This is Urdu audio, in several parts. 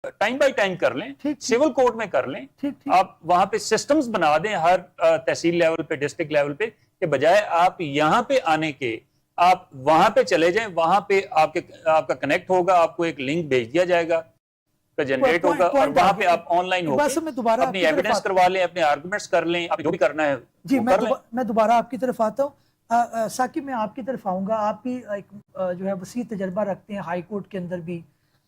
ٹائم بائی ٹائم کر لیں, سول کورٹ میں کر لیں, آپ وہاں پہ سسٹمز بنا دیں ہر تحصیل لیول پہ, ڈسٹرکٹ لیول پہ, کہ بجائے آپ یہاں پہ آنے کے آپ وہاں پہ چلے جائیں, وہاں پہ آپ کا کنیکٹ ہوگا, آپ کو ایک لنک بھیج دیا جائے گا, جنریٹ ہوگا, اور وہاں پہ آپ آن لائن ہو کے اپنی ایویڈنس کروا لیں, اپنے آرگومنٹس کر لیں, آپ جو بھی کرنا ہے. جی میں دوبارہ آپ کی طرف آتا ہوں. ثاقب میں آپ کی طرف آؤں گا. آپ بھی ایک جو ہے وسیع تجربہ رکھتے ہیں, ہائی کورٹ کے اندر بھی,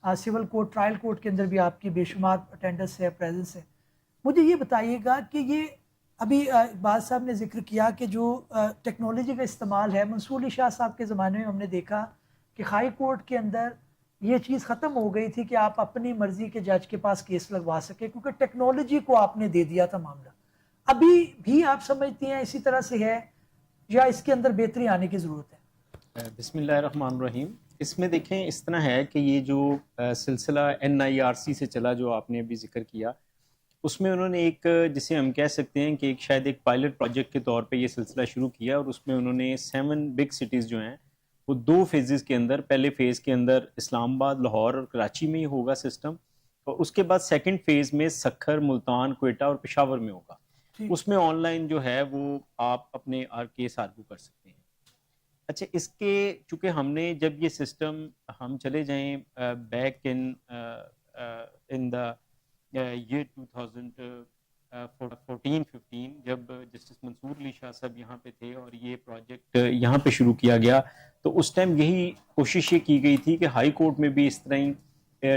سول کورٹ, ٹرائل کورٹ کے اندر بھی آپ کی بے شمار اٹینڈنس ہے, پریزنس ہے. مجھے یہ بتائیے گا کہ یہ ابھی اقبال صاحب نے ذکر کیا کہ جو ٹیکنالوجی کا استعمال ہے, منصور علی شاہ صاحب کے زمانے میں ہم نے دیکھا کہ ہائی کورٹ کے اندر یہ چیز ختم ہو گئی تھی کہ آپ اپنی مرضی کے جج کے پاس کیس لگوا سکے, کیونکہ ٹیکنالوجی کو آپ نے دے دیا تھا معاملہ. ابھی بھی آپ سمجھتی ہیں اسی طرح سے ہے یا اس کے اندر بہتری آنے کی ضرورت ہے؟ بسم اللہ الرحمن الرحیم. اس میں دیکھیں اس طرح ہے کہ یہ جو سلسلہ NIRC سے چلا جو آپ نے ابھی ذکر کیا, اس میں انہوں نے ایک جسے ہم کہہ سکتے ہیں کہ شاید ایک پائلٹ پروجیکٹ کے طور پہ یہ سلسلہ شروع کیا, اور اس میں انہوں نے 7 بگ سٹیز جو ہیں وہ 2 فیزز کے اندر, پہلے فیز کے اندر اسلام آباد, لاہور اور کراچی میں ہی ہوگا سسٹم, اور اس کے بعد سیکنڈ فیز میں سکھر, ملتان, کوئٹہ اور پشاور میں ہوگا. اس میں آن لائن جو ہے وہ آپ اپنے کیس آرگو کر سکتے ہیں. اچھا, اس کے چونکہ ہم نے جب یہ سسٹم ہم چلے جائیں بیک ان دا یہ 2014-15 جب جسٹس منصور علی شاہ صاحب یہاں پہ تھے اور یہ پروجیکٹ یہاں پہ شروع کیا گیا, تو اس ٹائم یہی کوشش یہ کی گئی تھی کہ ہائی کورٹ میں بھی اس طرح ہی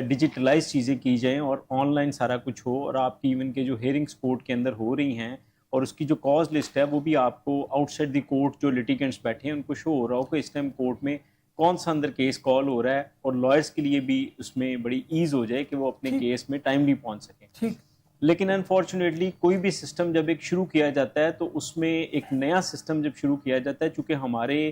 ڈیجیٹلائز چیزیں کی جائیں اور آن لائن سارا کچھ ہو, اور آپ کی ایون کے جو ہیئرنگس کورٹ کے اندر ہو رہی ہیں اور اس کی جو کاز لسٹ ہے وہ بھی آپ کو آؤٹ سائڈ دی کورٹ جو لیٹیگنٹس بیٹھے ہیں ان کو شو ہو رہا ہو کہ اس ٹائم کورٹ میں کون سا اندر کیس کال ہو رہا ہے, اور لائرس کے لیے بھی اس میں بڑی ایز ہو جائے کہ وہ اپنے کیس میں ٹائملی پہنچ سکیں. لیکن انفارچونیٹلی کوئی بھی سسٹم جب ایک شروع کیا جاتا ہے تو اس میں ایک نیا سسٹم جب شروع کیا جاتا ہے, چونکہ ہمارے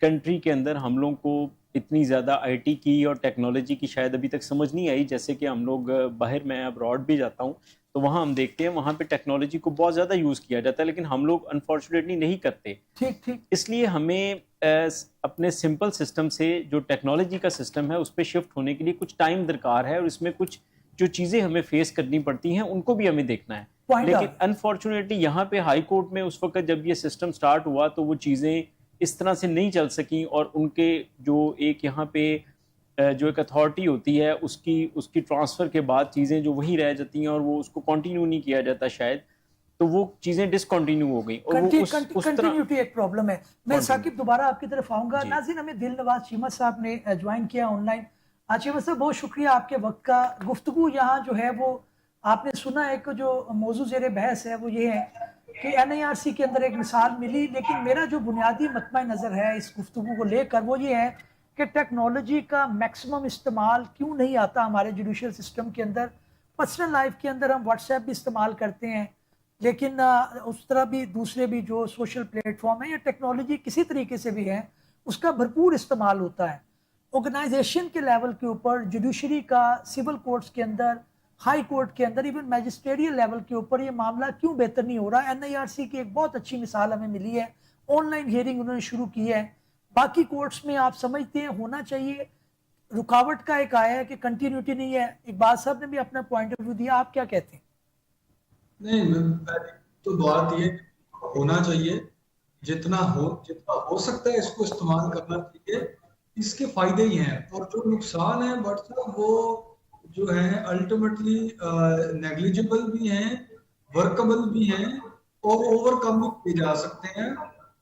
کنٹری کے اندر ہم لوگوں کو اتنی زیادہ IT کی اور ٹیکنالوجی کی شاید ابھی تک سمجھ نہیں آئی, جیسے کہ ہم لوگ باہر, میں ابراڈ بھی جاتا ہوں تو وہاں ہم دیکھتے ہیں وہاں پہ ٹیکنالوجی کو بہت زیادہ یوز کیا جاتا ہے, لیکن ہم لوگ انفارچونیٹلی نہیں کرتے. اس لیے ہمیں اپنے سمپل سسٹم سے جو ٹیکنالوجی کا سسٹم ہے اس پہ شفٹ ہونے کے لیے کچھ ٹائم درکار ہے, اور اس میں کچھ جو چیزیں ہمیں فیس کرنی پڑتی ہیں ان کو بھی ہمیں دیکھنا ہے. لیکن انفارچونیٹلی یہاں پہ ہائی کورٹ میں اس وقت جب یہ سسٹم سٹارٹ ہوا تو وہ چیزیں اس طرح سے نہیں چل سکیں, اور ان کے جو ایک یہاں پہ جو ایک اتھارٹی ہوتی ہے اس کی ٹرانسفر کے بعد چیزیں جو وہی رہ جاتی ہیں اور وہ اس کو کنٹینیو نہیں کیا جاتا شاید, تو وہ چیزیں ڈسکنٹینیو ہو گئیں, اور وہ اس کنٹینیوٹی ایک پرابلم ہے. میں ثاقب دوبارہ آپ کی طرف آؤں گا. ناظرین, ہمیں دل نواز چیمہ صاحب نے جوائن کیا آن لائن. چیمہ صاحب بہت شکریہ آپ کے وقت کا. گفتگو یہاں جو ہے وہ آپ نے سنا ہے کہ جو موضوع زیر بحث ہے وہ یہ ہے کہ NIRC کے اندر ایک مثال ملی, لیکن میرا جو بنیادی مطمع نظر ہے اس گفتگو کو لے کر وہ یہ ہے کہ ٹیکنالوجی کا میکسیمم استعمال کیوں نہیں آتا ہمارے جوڈیشل سسٹم کے اندر. پرسنل لائف کے اندر ہم واٹس ایپ بھی استعمال کرتے ہیں, لیکن اس طرح بھی دوسرے بھی جو سوشل پلیٹ فارم ہے یا ٹیکنالوجی کسی طریقے سے بھی ہے اس کا بھرپور استعمال ہوتا ہے. آرگنائزیشن کے لیول کے اوپر, جوڈیشری کا, سول کورٹس کے اندر, ہائی کورٹ کے اندر, ایون میجسٹریل لیول کے اوپر یہ معاملہ کیوں بہتر نہیں ہو رہا؟ NIRC کی ایک بہت اچھی مثال ہمیں ملی ہے, آن لائن ہیئرنگ انہوں نے شروع کی ہے. باقی کورٹس میں آپ سمجھتے ہیں ہونا چاہیے, رکاوٹ کا ایک آیا ہے کہ کنٹینیوٹی نہیں ہے. اقبال صاحب نے بھی اپنا پوائنٹ آف ویو دیا, آپ کیا کہتے ہیں؟ نہیں, تو بات یہ ہونا چاہیے, جتنا ہو سکتا ہے اس کو استعمال کرنا چاہیے. اس کے فائدے ہی ہیں, اور جو نقصان ہیں وہ جو ہیں الٹیمیٹلی نیگلیجبل بھی ہیں, ورکبل بھی ہیں, اور اوور کم بھی کیے جا سکتے ہیں.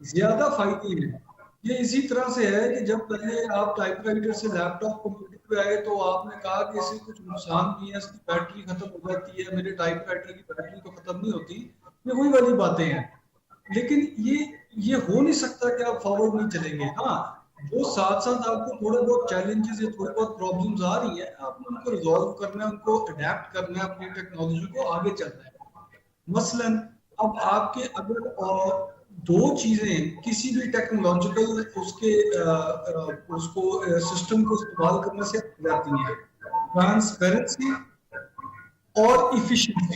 زیادہ فائدے ہیں. یہ اسی طرح سے ہے کہ جب پہلے آپ ٹائپ رائٹر سے لیپ ٹاپ کمپیوٹر پہ آئے تو آپ نے کہا کہ اس سے کچھ نقصان بھی ہے, اس کی بیٹری ختم ہو جاتی ہے. میرے ٹائپ رائٹر کی بیٹری تو ختم نہیں ہوتی. یہ وہی والی باتیں ہیں, لیکن یہ ہو نہیں سکتا کہ آپ فارورڈ نہیں چلیں گے. ہاں, جو ساتھ ساتھ آپ کو تھوڑے بہت چیلنجز یا تھوڑے بہت پرابلمز آ رہی ہیں, آپ نے ان کو ریزالو کرنا ہے, ان کو اڈیپٹ کرنا ہے, اپنی ٹیکنالوجی کو آگے چلنا ہے. مثلاً اب آپ کے اگر 2 چیزیں کسی بھی ٹیکنالوجیکل اس کو سسٹم کو استعمال کرنے سے جاتی ہیں, ٹرانسپیرنسی اور ایفیشنسی.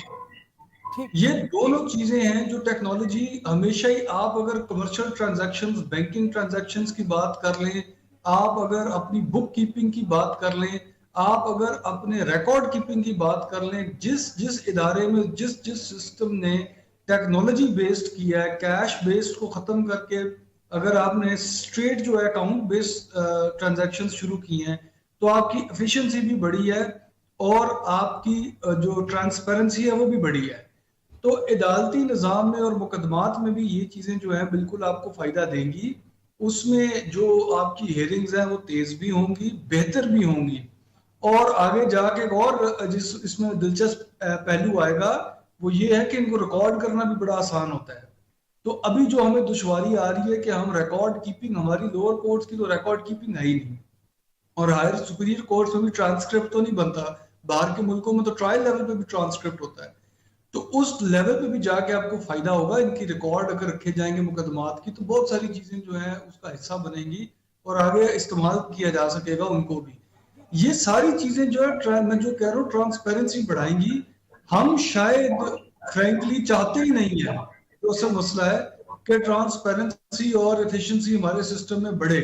یہ دونوں چیزیں ہیں جو ٹیکنالوجی ہمیشہ ہی, آپ اگر کمرشل ٹرانزیکشنز, بینکنگ ٹرانزیکشنز کی بات کر لیں, آپ اگر اپنی بک کیپنگ کی بات کر لیں, آپ اگر اپنے ریکارڈ کیپنگ کی بات کر لیں، جس ادارے میں جس سسٹم نے ٹیکنالوجی بیسڈ کیا ہے، کیش بیسڈ کو ختم کر کے اگر آپ نے اسٹریٹ جو ہے اکاؤنٹ بیسڈ ٹرانزیکشن شروع کی ہیں تو آپ کی ایفیشنسی بھی بڑی ہے اور آپ کی جو ٹرانسپیرنسی ہے وہ بھی بڑی ہے. تو عدالتی نظام میں اور مقدمات میں بھی یہ چیزیں جو ہیں بالکل آپ کو فائدہ دیں گی. اس میں جو آپ کی ہیئرنگز ہیں وہ تیز بھی ہوں گی، بہتر بھی ہوں گی. اور آگے جا کے ایک اور اس میں دلچسپ پہلو آئے گا وہ یہ ہے کہ ان کو ریکارڈ کرنا بھی بڑا آسان ہوتا ہے. تو ابھی جو ہمیں دشواری آ رہی ہے کہ ہم ریکارڈ کیپنگ، ہماری لوور کورٹس کی تو ریکارڈ کیپنگ ہے ہی نہیں، اور ہائر سپیریئر کورٹس میں بھی ٹرانسکرپٹ تو نہیں بنتا. باہر کے ملکوں میں تو ٹرائل لیول پہ بھی ٹرانسکرپٹ ہوتا ہے. تو اس لیول پہ بھی جا کے آپ کو فائدہ ہوگا. ان کی ریکارڈ اگر رکھے جائیں گے مقدمات کی تو بہت ساری چیزیں جو ہیں اس کا حصہ بنیں گی اور آگے استعمال کیا جا سکے گا ان کو بھی. یہ ساری چیزیں جو ہے میں جو کہہ رہا ہوں ٹرانسپیرنسی بڑھائیں گی. ہم شاید فرینکلی چاہتے ہی نہیں ہیں، تو اصل مسئلہ ہے کہ ٹرانسپیرنسی اور ایفیشنسی ہمارے سسٹم میں بڑھے.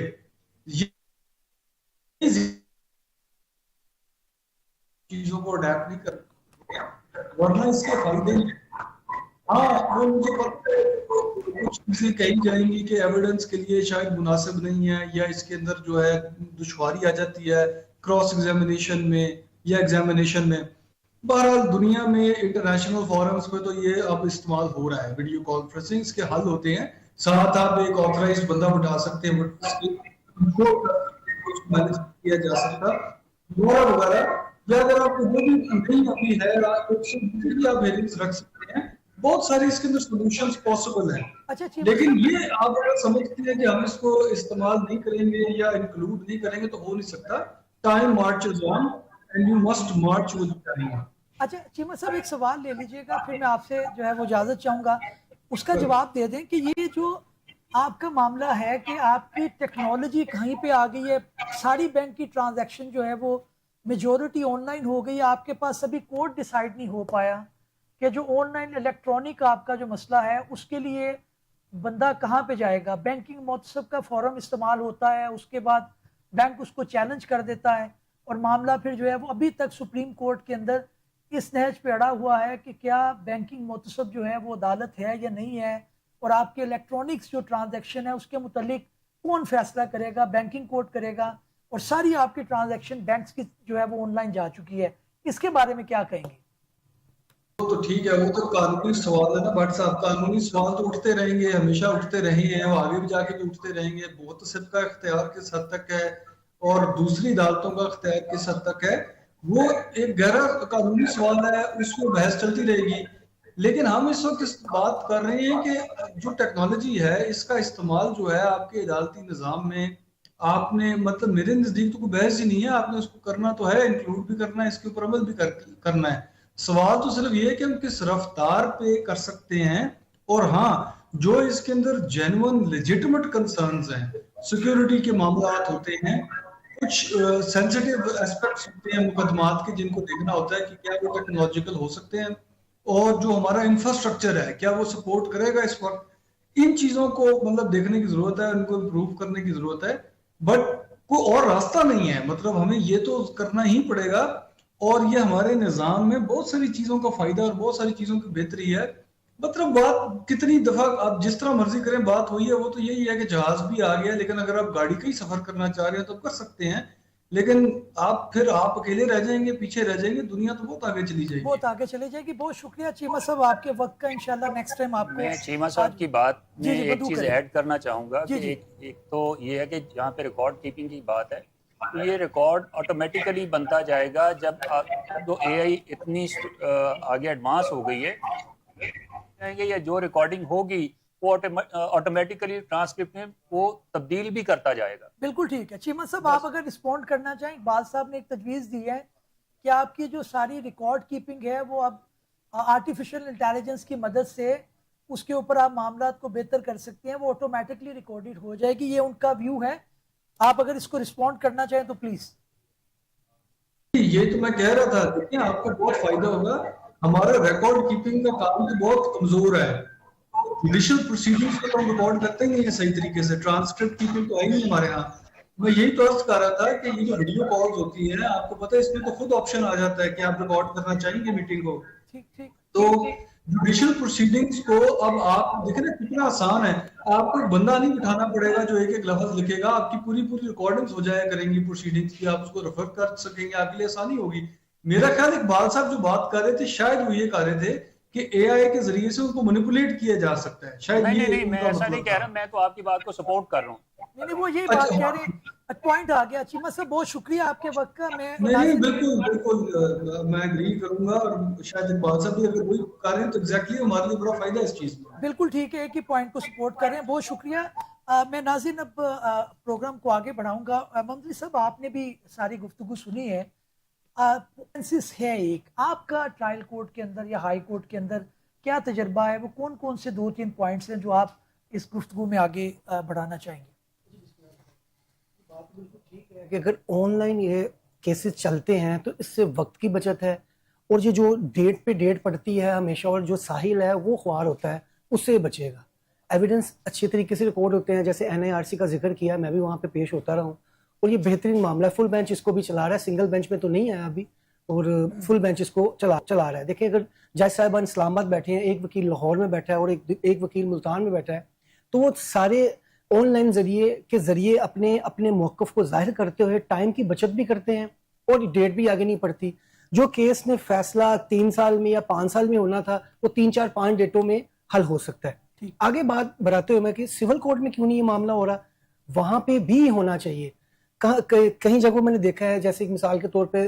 چیزوں کو اڈیپٹ نہیں کر ورنہ اس کے فائدے ہیں. ہاں وہ مجھے پتہ ہے کچھ چیزیں کہی جائیں گی کہ ایویڈنس کے لیے شاید مناسب نہیں ہے یا اس کے اندر جو ہے دشواری آ جاتی ہے کراس ایگزامینیشن میں یا ایگزامینیشن میں. بہرحال دنیا میں انٹرنیشنل فورمز پہ تو یہ اب استعمال ہو رہا ہے، ویڈیو کانفرنسنگ کے حل ہوتے ہیں. ساتھ آپ ایک آتھرائزڈ بندہ بٹھا سکتے ہیں کیا جا سکتا وغیرہ وغیرہ. یا اگر آپ کو وہ بھی نہیں ابھی ہے آپ ہیئرنگز رکھ سکتے ہیں. بہت ساری اس کے اندر سولوشنز پاسبل ہیں. لیکن یہ آپ اگر سمجھتے ہیں کہ ہم اس کو استعمال نہیں کریں گے یا انکلوڈ نہیں کریں گے تو ہو نہیں سکتا. Time marches on and you must March with time. اچھا چیمہ صاحب ایک سوال لے لیجئے گا، پھر میں آپ سے جو ہے وہ اجازت چاہوں گا، اس کا جواب دے دیں کہ یہ جو آپ کا معاملہ ہے کہ آپ کی ٹیکنالوجی کہیں پہ آ گئی ہے، ساری بینک کی ٹرانزیکشن جو ہے وہ میجورٹی آن لائن ہو گئی ہے، آپ کے پاس ابھی کوڈ ڈیسائیڈ نہیں ہو پایا کہ جو آن لائن الیکٹرانک آپ کا جو مسئلہ ہے اس کے لیے بندہ کہاں پہ جائے گا. بینکنگ محتسب کا فورم استعمال ہوتا ہے، اس کے بعد بینک اس کو چیلنج کر دیتا ہے اور معاملہ پھر جو ہے وہ ابھی تک سپریم کورٹ کے اندر اس نہج پہ اڑا ہوا ہے کہ کیا بینکنگ محتسب جو ہے وہ عدالت ہے یا نہیں ہے، اور آپ کے الیکٹرانکس جو ٹرانزیکشن ہے اس کے متعلق کون فیصلہ کرے گا، بینکنگ کورٹ کرے گا، اور ساری آپ کی ٹرانزیکشن بینکس کی جو ہے وہ آن لائن جا چکی ہے. اس کے بارے میں کیا کہیں گے؟ وہ تو ٹھیک ہے، وہ تو قانونی سوال ہے نا بٹ صاحب. قانونی سوال تو اٹھتے رہیں گے، ہمیشہ اٹھتے رہے ہیں، وہ آگے بھی جا کے بھی اٹھتے رہیں گے. محتسب کا اختیار کس حد تک ہے اور دوسری عدالتوں کا اختیار کس حد تک ہے وہ ایک گہرا قانونی سوال ہے، اس میں بحث چلتی رہے گی. لیکن ہم اس وقت اس بات کر رہے ہیں کہ جو ٹیکنالوجی ہے اس کا استعمال جو ہے آپ کے عدالتی نظام میں آپ نے مطلب میرے نزدیک تو کوئی بحث ہی نہیں ہے. آپ نے اس کو کرنا تو ہے، انکلوڈ بھی کرنا ہے، اس کے اوپر عمل بھی کرنا ہے. سوال تو صرف یہ ہے کہ ہم کس رفتار پہ کر سکتے ہیں. اور ہاں جو اس کے اندر جینون لیجٹمیٹ کنسرنز ہیں، سیکیورٹی کے معاملات ہوتے ہیں، کچھ سینسیٹیو ایسپیکٹس ہوتے ہیں مقدمات کے جن کو دیکھنا ہوتا ہے کہ کیا وہ ٹیکنالوجیکل ہو سکتے ہیں اور جو ہمارا انفراسٹرکچر ہے کیا وہ سپورٹ کرے گا اس وقت. ان چیزوں کو مطلب دیکھنے کی ضرورت ہے، ان کو امپروو کرنے کی ضرورت ہے. بٹ کوئی اور راستہ نہیں ہے، مطلب ہمیں یہ تو کرنا ہی پڑے گا. اور یہ ہمارے نظام میں بہت ساری چیزوں کا فائدہ اور بہت ساری چیزوں کی بہتری ہے. مطلب بات کتنی دفعہ آپ جس طرح مرضی کریں بات ہوئی ہے وہ تو یہی ہے کہ جہاز بھی آ گیا، لیکن اگر آپ گاڑی کا ہی سفر کرنا چاہ رہے ہیں تو کر سکتے ہیں. لیکن آپ اکیلے رہ جائیں گے، پیچھے رہ جائیں گے، دنیا تو بہت آگے چلی جائے گی. بہت آگے چلی جائے گی. بہت شکریہ چیمہ صاحب آپ کے وقت کا. انشاءاللہ نیکسٹ ٹائم آپ کو میں چیمہ صاحب کی بات میں ایک چیز ایڈ کرنا چاہوں گا کہ ایک تو یہ ہے کہ جہاں پہ ریکارڈ کیپنگ کی بات ہے تو یہ ریکارڈ آٹومیٹیکلی بنتا جائے گا جب جو اے آئی اتنی آگے ایڈوانس ہو گئی ہے یا جو ریکارڈنگ ہوگی وہ آٹومیٹیکلی ٹرانسکرپٹ میں وہ تبدیل بھی کرتا جائے گا. بالکل ٹھیک ہے. چیمہ صاحب آپ اگر رسپونڈ کرنا چاہیں، اقبال صاحب نے ایک تجویز دی ہے کہ آپ کی جو ساری ریکارڈ کیپنگ ہے وہ اب آرٹیفیشل انٹیلیجنس کی مدد سے اس کے اوپر آپ معاملات کو بہتر کر سکتے ہیں، وہ آٹومیٹکلی ریکارڈڈ ہو جائے گی. یہ ان کا ویو ہے. آپ اگر اس کو رسپونڈ کرنا چاہیں تو پلیز. یہ تو میں کہہ رہا تھا، دیکھیں آپ کو بہت فائدہ ہوگا. ہمارا ریکارڈ کیپنگ کا کام تو بہت کمزور ہے. جوڈیشل پروسیڈنگز کو تو ہم ریکارڈ کرتے ہیں یہ صحیح طریقے سے، ٹرانسکرپٹ کیپنگ تو ہے نہیں ہمارے ہاں. میں یہی تو عرض کر رہا تھا کہ یہ جو ویڈیو کالز ہوتی ہیں آپ کو پتہ ہے اس میں تو خود آپشن آ جاتا ہے کہ آپ ریکارڈ کرنا چاہیں گے میٹنگ کو. تو جوڈیشل پروسیڈنگز کو اب آپ دیکھیں نا کتنا آسان ہے. آپ کو ایک بندہ نہیں بٹھانا پڑے گا جو ایک ایک لفظ لکھے گا. آپ کی پوری ریکارڈنگز ہو جایا کریں گی پروسیڈنگز کی, آپ اس کو ریفر کر سکیں گے, آپ کے لیے آسانی ہوگی. میرا خیال اقبال صاحب جو بات کر رہے تھے شاید وہ یہ کہہ رہے تھے کہ اے آئی کے ذریعے سے ان کو مینیپولیٹ کیا جا سکتا ہے. شاید نہیں, میں ایسا نہیں کہہ رہا, میں تو آپ کی بات کو سپورٹ کر رہا ہوں. نہیں وہ یہی بات کہہ رہے ہیں. پوائنٹ آ گیا. چیمہ صاحب بہت شکریہ آپ کے وقت کا. میں نہیں بالکل میں اگری کروں گا, اور شاید اقبال صاحب بھی اگر وہی کر رہے ہیں تو ایگزیکٹلی ہمارے لیے بڑا فائدہ ہے اس چیز میں. بالکل ٹھیک ہے, ایک ہی پوائنٹ کو سپورٹ کر رہے ہیں. بہت شکریہ. میں ناظرین اب پروگرام کو آگے بڑھاؤں گا. ممدلی صاحب آپ نے بھی ساری گفتگو سنی ہے. ہے ایک آپ کا ٹرائل کورٹ کے اندر یا ہائی کورٹ کے اندر کیا تجربہ ہے, وہ کون کون سے 2-3 پوائنٹس ہیں جو آپ اس گفتگو میں آگے بڑھانا چاہیں گے؟ بات بالکل ٹھیک ہے کہ اگر آن لائن یہ کیسز چلتے ہیں تو اس سے وقت کی بچت ہے, اور یہ جو ڈیٹ پہ ڈیٹ پڑتی ہے ہمیشہ, اور جو ساحل ہے وہ خوار ہوتا ہے, اس سے بچے گا. ایویڈنس اچھی طریقے سے ریکارڈ ہوتے ہیں, جیسے NIRC کا ذکر کیا, میں بھی وہاں پہ پیش ہوتا رہا ہوں, اور یہ بہترین معاملہ ہے. فل بینچ اس کو بھی چلا رہا ہے, سنگل بینچ میں تو نہیں آیا ابھی, اور فل بینچ اس کو چلا رہا ہے. دیکھیں اگر جج صاحبان اسلام آباد بیٹھے ہیں, ایک وکیل لاہور میں بیٹھا ہے اور ایک وکیل ملتان میں بیٹھا ہے, تو وہ سارے آن لائن ذریعے اپنے موقف کو ظاہر کرتے ہوئے ٹائم کی بچت بھی کرتے ہیں, اور ڈیٹ بھی آگے نہیں پڑتی. جو کیس نے فیصلہ 3 سال میں یا 5 سال میں ہونا تھا وہ 3-4-5 ڈیٹوں میں حل ہو سکتا ہے. آگے بات بڑھاتے ہوئے میں کہ سول کورٹ میں کیوں نہیں یہ معاملہ ہو رہا, وہاں پہ بھی ہونا چاہیے. کہیں جگہوں میں نے دیکھا ہے, جیسے ایک مثال کے طور پہ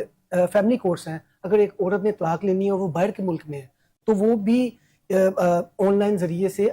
فیملی کورٹس ہیں, اگر ایک عورت نے طلاق لینی ہے اور وہ باہر کے ملک میں ہے تو وہ بھی آن لائن ذریعے سے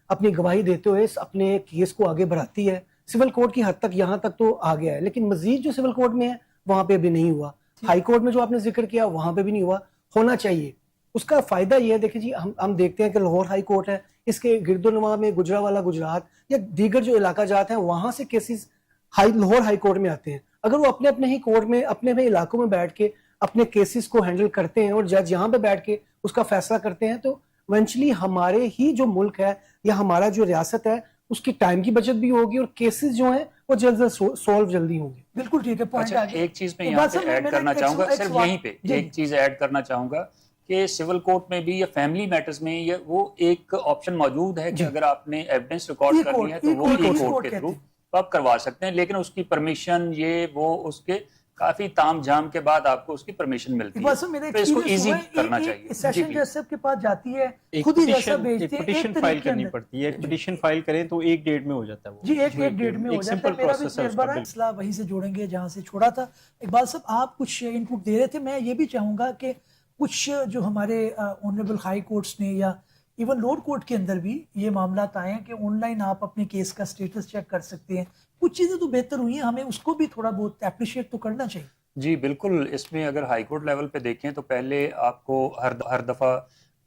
اپنی گواہی دیتے ہوئے اپنے کیس کو آگے بڑھاتی ہے. سول کورٹ کی حد تک یہاں تک تو آ گیا ہے, لیکن مزید جو سول کورٹ میں ہے وہاں پہ بھی نہیں ہوا. ہائی کورٹ میں جو آپ نے ذکر کیا وہاں پہ بھی نہیں ہوا. ہونا چاہیے. اس کا فائدہ یہ ہے, دیکھیں جی ہم دیکھتے ہیں کہ لاہور ہائی کورٹ ہے, اس کے گرد و نواح میں گجرانوالہ گجرات یا دیگر جو علاقہ جات ہیں وہاں سے کیسز لاہور ہائی کورٹ میں آتے ہیں. اگر وہ اپنے ہی کورٹ میں اپنے علاقوں میں بیٹھ کے اپنے کیسز کو ہینڈل کرتے ہیں اور جج یہاں پہ بیٹھ کے اس کا فیصلہ کرتے ہیں, تو ایونچولی ہمارے ہی جو ملک ہے یا ہمارا جو ریاست ہے اس کی ٹائم کی بچت بھی ہوگی, اور کیسز جو ہیں وہ سولو جلدی ہوں گے. بالکل ٹھیک ہے. پوائنٹ ایک چیز میں یہاں پہ ایڈ کرنا چاہوں گا, صرف یہیں پہ ایک چیز ایڈ کرنا چاہوں گا کہ سول کورٹ میں بھی یا فیملی میٹرز میں وہ ایک آپشن موجود ہے کہ اگر آپ نے ایویڈنس ریکارڈ کرنی ہے تو وہ ای کورٹ کے تھرو آپ کروا سکتے ہیں, لیکن اس کی پرمیشن اس کے کافی تام جھام کے بعد آپ کو اس کی پرمیشن ملتی ہے, تو اس کو ایزی کرنا چاہیے. سیشن جج صاحب کے پاس جاتی ہے, خود ہی جج صاحب بھیجتے ہیں, پٹیشن فائل کرنی پڑتی ہے. پٹیشن فائل کریں تو ایک ڈیٹ میں ہو جاتا ہے وہ. جی ایک ڈیٹ میں ہو جاتا ہے. میرا بھی تجربہ ہے, مسئلہ وہیں سے جوڑیں گے جہاں سے چھوڑا تھا. اقبال صاحب آپ کچھ ان پٹ دے رہے تھے, میں یہ بھی چاہوں گا کہ کچھ جو ہمارے آنریبل ہائی کورٹس نے یا ایون لوور کورٹ کے اندر بھی یہ معاملات آئے ہیں کہ آن لائن آپ اپنے کیس کا سٹیٹس چیک کر سکتے ہیں. کچھ چیزیں تو بہتر ہوئی ہیں, ہمیں اس کو بھی تھوڑا بہت اپریشیٹ تو کرنا چاہیے. جی بالکل. اس میں اگر ہائی کورٹ لیول پہ دیکھیں تو پہلے آپ کو ہر دفعہ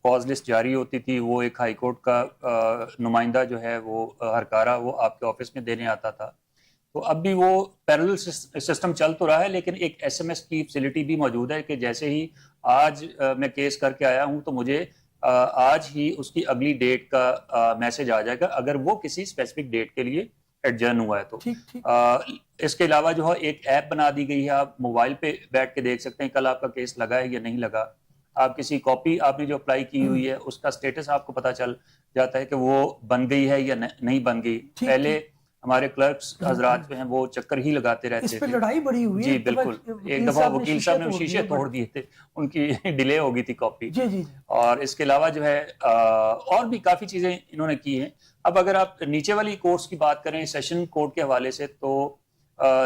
کاز لسٹ جاری ہوتی تھی, وہ ایک ہائی کورٹ کا نمائندہ جو ہے وہ ہرکارہ وہ آپ کے آفس میں دینے آتا تھا. تو اب بھی وہ پیرلل سسٹم چل تو رہا ہے, لیکن ایک SMS کی فیسلٹی بھی موجود ہے کہ جیسے ہی آج میں کیس کر کے آیا ہوں تو مجھے آج ہی اس کی اگلی ڈیٹ کا میسج آ جائے گا اگر وہ کسی اسپیسیفک ڈیٹ کے لیے ایڈجرن ہوا ہے تو. اس کے علاوہ جو ہے ایک ایپ بنا دی گئی ہے, آپ موبائل پہ بیٹھ کے دیکھ سکتے ہیں کل آپ کا کیس لگا ہے یا نہیں لگا. آپ کسی کاپی آپ نے جو اپلائی کی ہوئی ہے اس کا سٹیٹس آپ کو پتا چل جاتا ہے کہ وہ بن گئی ہے یا نہیں بن گئی. پہلے ہمارے کلرکس حضرات جو ہیں وہ چکر ہی لگاتے رہتے تھے. اس پہ لڑائی بڑی ہوئی ہے. جی بالکل. ایک دفعہ وکیل صاحب نے شیشے توڑ دیے تھے, ان کی ڈیلے ہو گئی تھی کاپی. اور اس کے علاوہ جو ہے اور بھی کافی چیزیں انہوں نے کی ہیں. اب اگر آپ نیچے والی کورٹس کی بات کریں سیشن کورٹ کے حوالے سے, تو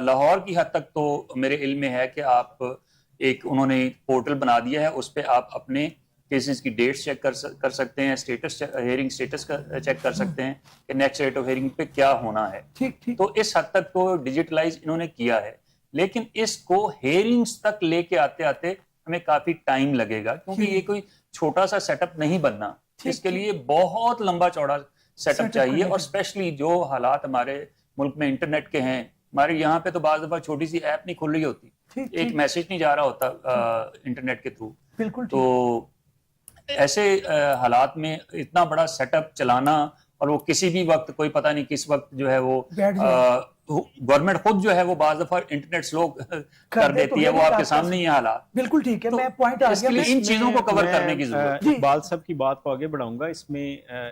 لاہور کی حد تک تو میرے علم میں ہے کہ آپ انہوں نے پورٹل بنا دیا ہے, اس پہ آپ اپنے کیسز کی ڈیٹس چیک کر سکتے ہیں, ہیئرنگ سٹیٹس کا چیک کر سکتے ہیں کہ نیکسٹ ڈیٹ آف ہیئرنگ پہ کیا ہونا ہے. تو اس حد تک تو ڈیجیٹلائز انہوں نے کیا ہے, لیکن اس کو ہیئرنگز تک لے کے آتے ہمیں کافی ٹائم لگے گا, کیونکہ یہ کوئی چھوٹا سا سیٹ اپ نہیں بننا. اس کے لیے بہت لمبا چوڑا سیٹ اپ چاہیے, اور اسپیشلی جو حالات ہمارے ملک میں انٹرنیٹ کے ہیں, ہمارے یہاں پہ تو بعض دفعہ چھوٹی سی ایپ نہیں کھل رہی ہوتی, ایک میسج نہیں جا رہا ہوتا انٹرنیٹ کے تھرو. تو ایسے حالات میں اتنا بڑا سیٹ اپ چلانا اور وہ کسی بھی وقت کوئی پتہ نہیں کس وقت جو ہے وہ بیٹھ جائے۔ گورنمنٹ خود جو ہے وہ بعض دفعہ انٹرنیٹ سلو کر دیتی ہے، وہ آپ کے سامنے ہی حالات۔ بالکل ٹھیک ہے، میں پوائنٹ آ اس کے لیے گیا۔ ان چیزوں کو کور کرنے کی ضرورت ہے۔ اقبال صاحب کی بات کو آگے بڑھاؤں گا۔ اس میں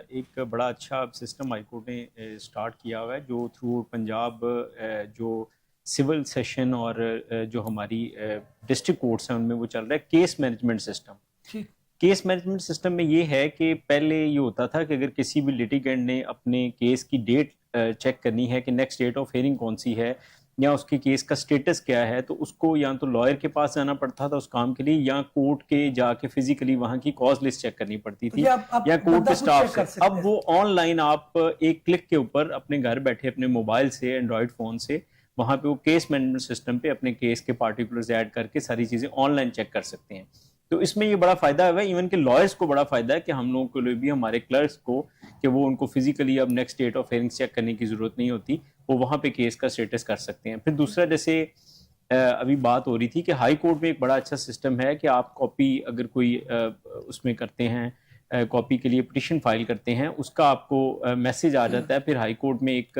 ایک بڑا اچھا سسٹم ہائی کورٹ نے سٹارٹ کیا ہوا ہے، جو تھرو پنجاب جو سول سیشن اور جو ہماری ڈسٹرکٹ کورٹس ہیں ان میں وہ چل رہا ہے case management system. Case management system میں یہ ہے کہ پہلے یہ ہوتا تھا کہ اگر کسی بھی لیٹیگنٹ نے اپنے کیس کی ڈیٹ چیک کرنی ہے کہ نیکسٹ ڈیٹ آف ہیئرنگ کون سی ہے یا اس کے کیس کا سٹیٹس کیا ہے، تو اس کو یا تو لائر کے پاس جانا پڑتا تھا اس کام کے لیے، یا کورٹ کے جا کے فزیکلی وہاں کی کاز لسٹ چیک کرنی پڑتی تھی یا کورٹ کے سٹاف سے۔ اب وہ آن لائن آپ ایک کلک کے اوپر اپنے گھر بیٹھے اپنے موبائل سے، اینڈرائڈ فون سے، وہاں پہ وہ کیس مینجمنٹ سسٹم پہ اپنے کیس کے پارٹیکولرز ایڈ کر کے ساری چیزیں آن لائن چیک کر سکتے ہیں۔ تو اس میں یہ بڑا فائدہ ہے، ایون کہ لائرز کو بڑا فائدہ ہے کہ ہم لوگوں کے لیے بھی، ہمارے کلرکس کو، کہ وہ ان کو فزیکلی اب next date of hearing check کرنے کی ضرورت نہیں ہوتی، وہ وہاں پہ کیس کا سٹیٹس کر سکتے ہیں۔ پھر دوسرا، جیسے ابھی بات ہو رہی تھی کہ ہائی کورٹ میں ایک بڑا اچھا سسٹم ہے کہ آپ کاپی اگر کوئی اس میں کرتے ہیں، کاپی کے لیے پٹیشن فائل کرتے ہیں، اس کا آپ کو میسج آ جاتا ہے۔ پھر ہائی کورٹ میں ایک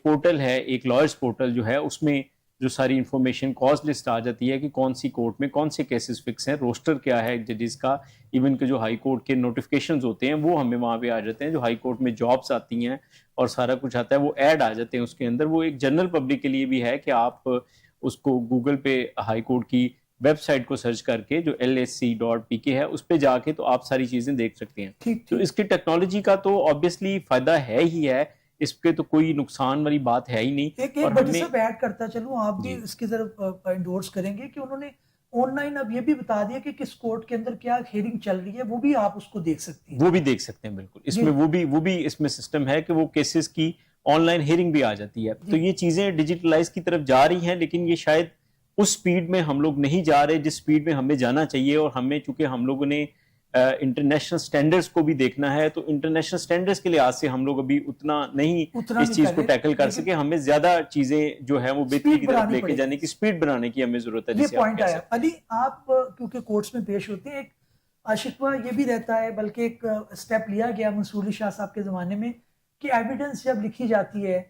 پورٹل ہے، ایک لائرز پورٹل جو ہے، اس میں جو ساری انفارمیشن کاز لسٹ آ جاتی ہے کہ کون سی کورٹ میں کون سے کیسز فکس ہیں، روسٹر کیا ہے ججز کا، ایون کہ جو ہائی کورٹ کے نوٹیفیکیشنز ہوتے ہیں وہ ہمیں وہاں پہ آ جاتے ہیں، جو ہائی کورٹ میں جابس آتی ہیں اور سارا کچھ آتا ہے وہ ایڈ آ جاتے ہیں اس کے اندر۔ وہ ایک جنرل پبلک کے لیے بھی ہے کہ آپ اس کو گوگل پہ ہائی کورٹ کی ویب سائٹ کو سرچ کر کے جو lsc.pk ہے اس پہ جا کے تو آپ ساری چیزیں دیکھ سکتے ہیں۔ تو اس کی ٹیکنالوجی کا تو آبویسلی فائدہ ہے ہی ہے، اس کے تو کوئی نقصان والی بات ہے ہی نہیں۔ ایک بڑی سا ایڈ کرتا چلوں، آپ بھی اس کی طرف انڈورس کریں گے کہ انہوں نے آن لائن اب یہ بھی بتا دیا کہ کس کورٹ کے اندر کیا ہیئرنگ چل رہی ہے، وہ بھی آپ اس کو دیکھ سکتے ہیں۔ وہ بھی دیکھ سکتے ہیں، بالکل۔ اس میں وہ بھی اس میں سسٹم ہے کہ وہ کیسز کی آن لائن ہیئرنگ بھی آ جاتی ہے۔ تو یہ چیزیں ڈیجیٹلائز کی طرف جا رہی ہیں، لیکن یہ شاید اس سپیڈ میں ہم لوگ نہیں جا رہے جس سپیڈ میں ہمیں جانا چاہیے، اور ہمیں چونکہ ہم لوگوں نے انٹرنیشنل سٹینڈرڈز کو بھی دیکھنا ہے، تو انٹرنیشنل سٹینڈرڈز کے لحاظ سے ہم لوگ ابھی اتنا نہیں اس چیز کو ٹیکل کر سکے۔ ہمیں زیادہ چیزیں جو ہیں وہ بہتری کی طرف لے کے جانے کی، سپیڈ بنانے کی ہمیں ضرورت ہے۔ یہ پوائنٹ آیا علی، آپ کیونکہ کورٹس میں پیش ہوتے ہیں، ایک شکوہ یہ بھی رہتا ہے، بلکہ ایک سٹیپ لیا گیا منصور علی شاہ صاحب کے زمانے میں کہ ایویڈنس جب لکھی جاتی ہے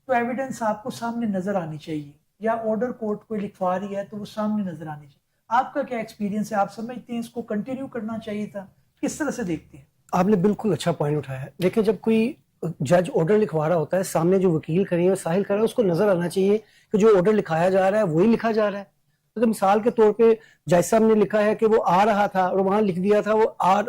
تو ایویڈنس آپ کو سامنے نظر آنی چاہیے، یا آرڈر کورٹ کوئی لکھوا رہی ہے تو وہ سامنے نظر آنی چاہیے۔ آپ کا کیا ایکسپیرینس ہے؟ آپ سمجھتے ہیں اس کو کنٹینیو کرنا چاہیے تھا؟ کس طرح سے دیکھتے ہیں؟ آپ نے بالکل اچھا پوائنٹ اٹھایا ہے۔ دیکھیں، جب کوئی جج آرڈر لکھوا رہا ہوتا ہے، سامنے جو وکیل کر رہی ہے، ساحل کر رہا ہے، اس کو نظر آنا چاہیے کہ جو آرڈر لکھایا جا رہا ہے وہی لکھا جا رہا ہے۔ تو مثال کے طور پہ جج صاحب نے لکھا ہے کہ وہ آ رہا تھا اور وہاں لکھ دیا تھا وہ آ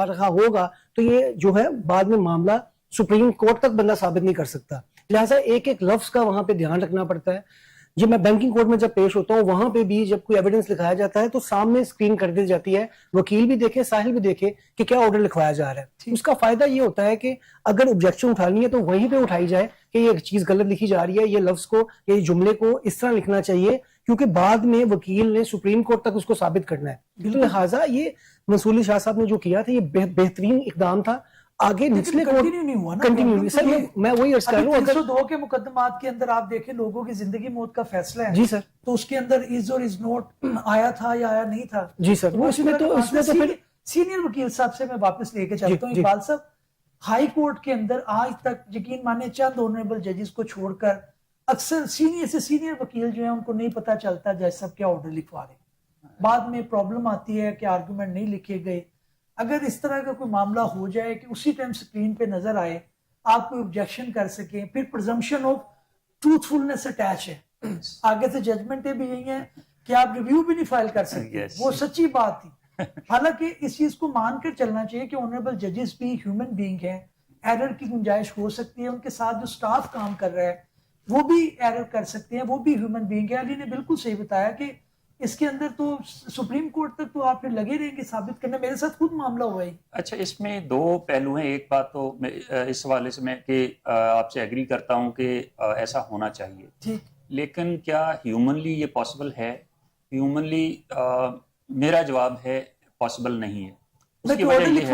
رہا ہوگا، تو یہ جو ہے بعد میں معاملہ سپریم کورٹ تک بندہ ثابت نہیں کر سکتا۔ لہٰذا ایک ایک لفظ کا وہاں پہ دھیان رکھنا پڑتا ہے۔ جب میں بینکنگ کورٹ میں جب پیش ہوتا ہوں، وہاں پہ بھی جب کوئی ایویڈنس لکھایا جاتا ہے تو سامنے اسکرین کر دی جاتی ہے، وکیل بھی دیکھے، ساحل بھی دیکھے کہ کیا آرڈر لکھوایا جا رہا ہے۔ اس کا فائدہ یہ ہوتا ہے کہ اگر آبجیکشن اٹھانی ہے تو وہیں پہ اٹھائی جائے کہ یہ چیز غلط لکھی جا رہی ہے، یہ لفظ کو، یہ جملے کو اس طرح لکھنا چاہیے، کیونکہ بعد میں وکیل نے سپریم کورٹ تک اس کو ثابت کرنا ہے۔ تو لہٰذا یہ منصور علی شاہ صاحب نے جو کیا تھا یہ بہترین اقدام تھا۔ آگے نچلے کنٹینیو نہیں ہوا نا، کنٹینیو سر، میں وہی عرض کر رہا ہوں، 302 کے مقدمات کے اندر آپ دیکھیں لوگوں کی زندگی موت کا فیصلہ ہے جی سر، تو اس کے اندر از اور از نوٹ آیا تھا یا آیا نہیں تھا۔ جی سر، وہ اس میں تو پھر سینئر وکیل صاحب سے میں واپس لے کے چلتا ہوں۔ اقبال صاحب، ہائی کورٹ کے اندر آج تک یقین مانے چند آنریبل ججز کو چھوڑ کر اکثر سینئر سے سینئر وکیل جو ہیں ان کو نہیں پتا چلتا جج صاحب کیا آرڈر لکھوا رہے، بعد میں پرابلم آتی ہے کہ آرگومنٹ نہیں لکھے گئے۔ اگر اس طرح کا کوئی معاملہ ہو جائے کہ اسی ٹائم سکرین پہ نظر آئے، آپ کوئی آبجیکشن کر سکیں، پھر پرزمپشن آف ٹروتھفلنس اٹیچ ہے، آگے سے ججمنٹیں بھی یہی ہیں کہ آپ ریویو بھی نہیں فائل کر سکتے، وہ سچی بات تھی۔ حالانکہ اس چیز کو مان کر چلنا چاہیے کہ آنریبل ججز بھی ہیومن بینگ ہیں، ایرر کی گنجائش ہو سکتی ہے، ان کے ساتھ جو سٹاف کام کر رہا ہے وہ بھی ایرر کر سکتے ہیں، وہ بھی ہیومن بینگ ہے۔ علی نے بالکل صحیح بتایا کہ اس کے اندر تو سپریم کورٹ تک تو آپ پھر لگے رہیں گے ثابت کرنے۔ میرے ساتھ خود معاملہ ہوا ہے۔ اچھا، اس میں دو پہلو ہیں۔ ایک بات تو اس حوالے سے میں کہ آپ سے ایگری کرتا ہوں کہ ایسا ہونا چاہیے، ٹھیک، لیکن کیا ہیومنلی یہ پاسبل ہے؟ ہیومنلی میرا جواب ہے پاسبل نہیں ہے۔ اس کی وجہ یہ ہے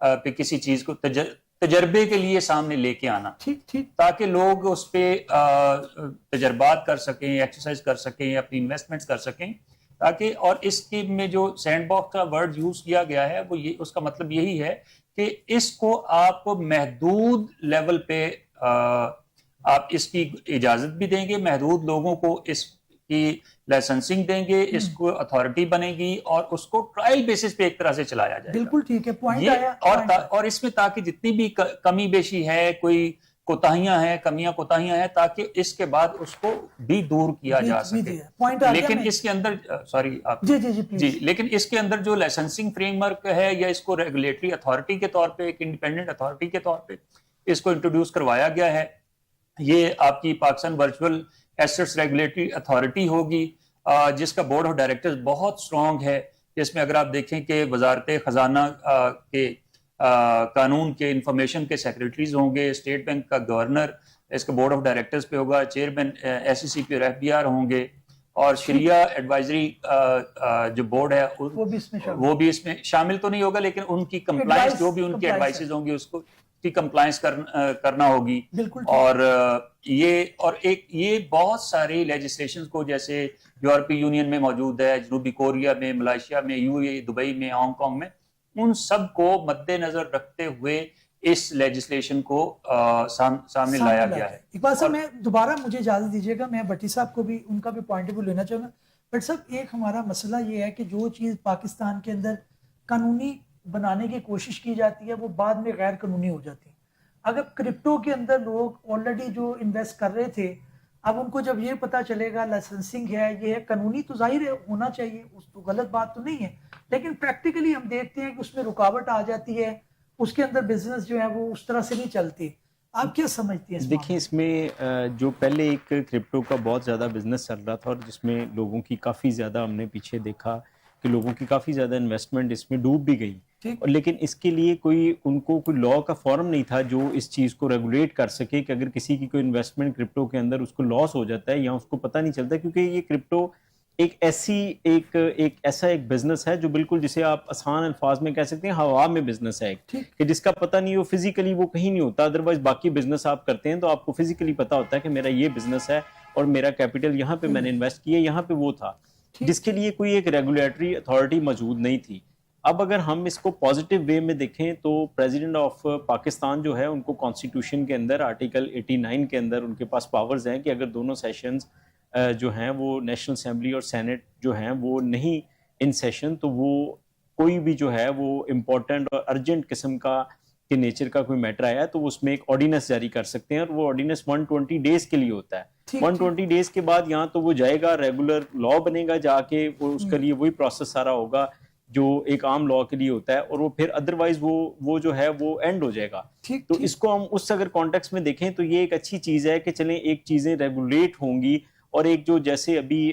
پہ کسی چیز کو تجربے کے لیے سامنے لے کے آنا، ٹھیک تاکہ لوگ اس پہ تجربات کر سکیں، ایکسرسائز کر سکیں، اپنی انویسٹمنٹس کر سکیں، تاکہ اور اس کی میں جو سینڈ باکس کا ورڈ یوز کیا گیا ہے وہ یہ، اس کا مطلب یہی ہے کہ اس کو آپ محدود لیول پہ آپ اس کی اجازت بھی دیں گے، محدود لوگوں کو اس کی لائسنسنگ دیں گے، اس کو اتھارٹی بنے گی اور اس کو ٹرائل بیسس پہ ایک طرح سے چلایا جائے گا۔ بالکل ٹھیک ہے، پوائنٹ یہ آیا اور اس میں تاکہ جتنی بھی کمی بیشی ہے، کوئی کوتاہیاں ہیں، کوتاہیاں ہیں، تاکہ اس کے بعد اس کو بھی دور کیا جا سکے۔ لیکن اس کے اندر سوری آپ جی لیکن اس کے اندر جو لائسنسنگ فریم ورک ہے، یا اس کو ریگولیٹری اتھارٹی کے طور پہ، ایک انڈیپینڈنٹ اتھارٹی کے طور پہ اس کو انٹروڈیوس کروایا گیا ہے، یہ آپ کی Pakistan virtual assets regulatory authority ہوگی، جس کا بورڈ آف ڈائریکٹرز بہت سٹرونگ ہے، جس میں اگر آپ دیکھیں کہ وزارت خزانہ کے قانون کے انفارمیشن کے سیکریٹریز ہوں گے، اسٹیٹ بینک کا گورنر اس کا بورڈ آف ڈائریکٹرز پہ ہوگا، چیئرمین ایس ای سی پی اور ایف بی آر ہوں گے، اور شریعہ ایڈوائزری جو بورڈ ہے وہ بھی اس میں شامل تو نہیں ہوگا، لیکن ان کی کمپلائنس جو بھی ان کی ایڈوائسز ہوں گی اس کو کی کمپلائنس کرنا ہوگی۔ اور یہ بہت ساری لیجسلیشنز کو، جیسے یورپی یونین میں موجود ہے، جنوبی کوریا میں، ملائیشیا میں، یو اے ای، دبئی میں، ہانگ کانگ میں، ان سب کو مد نظر رکھتے ہوئے اس لیجسلیشن کو سامنے لایا گیا ہے۔ اقبال صاحب میں دوبارہ مجھے اجازت دیجیے گا، میں بٹی صاحب کو بھی ان کا بھی پوائنٹ آف ویو لینا چاہوں گا۔ بٹ صاحب ایک ہمارا مسئلہ یہ ہے کہ جو چیز پاکستان کے اندر قانونی بنانے کی کوشش کی جاتی ہے وہ بعد میں غیر قانونی ہو جاتی ہے۔ اگر کرپٹو کے اندر لوگ آلریڈی جو انویسٹ کر رہے تھے، اب ان کو جب یہ پتا چلے گا لائسنسنگ ہے، یہ ہے قانونی، تو ظاہر ہے ہونا چاہیے، اس تو غلط بات تو نہیں ہے، لیکن پریکٹیکلی ہم دیکھتے ہیں کہ اس میں رکاوٹ آ جاتی ہے، اس کے اندر بزنس جو ہے وہ اس طرح سے نہیں چلتی۔ آپ کیا سمجھتی ہیں؟ دیکھیں اس میں جو پہلے ایک کرپٹو کا بہت زیادہ بزنس چل رہا تھا، اور جس میں لوگوں کی کافی زیادہ، ہم نے پیچھے دیکھا کہ لوگوں کی کافی زیادہ انویسٹمنٹ اس میں ڈوب بھی گئی، اور لیکن اس کے لیے ان کو کوئی لا کا فورم نہیں تھا جو اس چیز کو ریگولیٹ کر سکے کہ اگر کسی کی کوئی انویسٹمنٹ کرپٹو کے اندر اس کو لاس ہو جاتا ہے یا اس کو پتہ نہیں چلتا، کیونکہ یہ کرپٹو ایسا ایک بزنس ہے جو بالکل، جسے آپ آسان الفاظ میں کہہ سکتے ہیں ہوا میں بزنس ہے، کہ جس کا پتہ نہیں ہو، فزیکلی وہ کہیں نہیں ہوتا، ادروائز باقی بزنس آپ کرتے ہیں تو آپ کو فزیکلی پتہ ہوتا ہے کہ میرا یہ بزنس ہے اور میرا کیپٹل یہاں پہ میں نے انویسٹ کیا، یہاں پہ وہ تھا، جس کے لیے کوئی ایک ریگولیٹری اتھارٹی موجود نہیں تھی۔ اب اگر ہم اس کو پازیٹیو وے میں دیکھیں تو پریزیڈنٹ آف پاکستان جو ہے، ان کو کانسٹیٹیوشن کے اندر آرٹیکل 89 کے اندر ان کے پاس پاورز ہیں کہ اگر دونوں سیشنز جو ہیں وہ نیشنل اسمبلی اور سینٹ جو ہیں وہ نہیں ان سیشن، تو وہ کوئی بھی جو ہے وہ امپورٹنٹ اور ارجنٹ قسم کا کے نیچر کا کوئی میٹر آیا ہے تو اس میں ایک آرڈیننس جاری کر سکتے ہیں، اور وہ آرڈیننس 120 ڈیز کے لیے ہوتا ہے۔ 120 ڈیز کے بعد یہاں تو وہ جائے گا، ریگولر لا بنے گا، جا کے وہ اس کے لیے وہی پروسیس سارا ہوگا جو ایک عام لا کے لیے ہوتا ہے، اور وہ پھر ادروائز وہ جو ہے وہ اینڈ ہو جائے گا۔ تو اس کو ہم اس اگر کانٹیکس میں دیکھیں تو یہ ایک اچھی چیز ہے کہ چلیں ایک چیزیں ریگولیٹ ہوں گی، اور ایک جو جیسے ابھی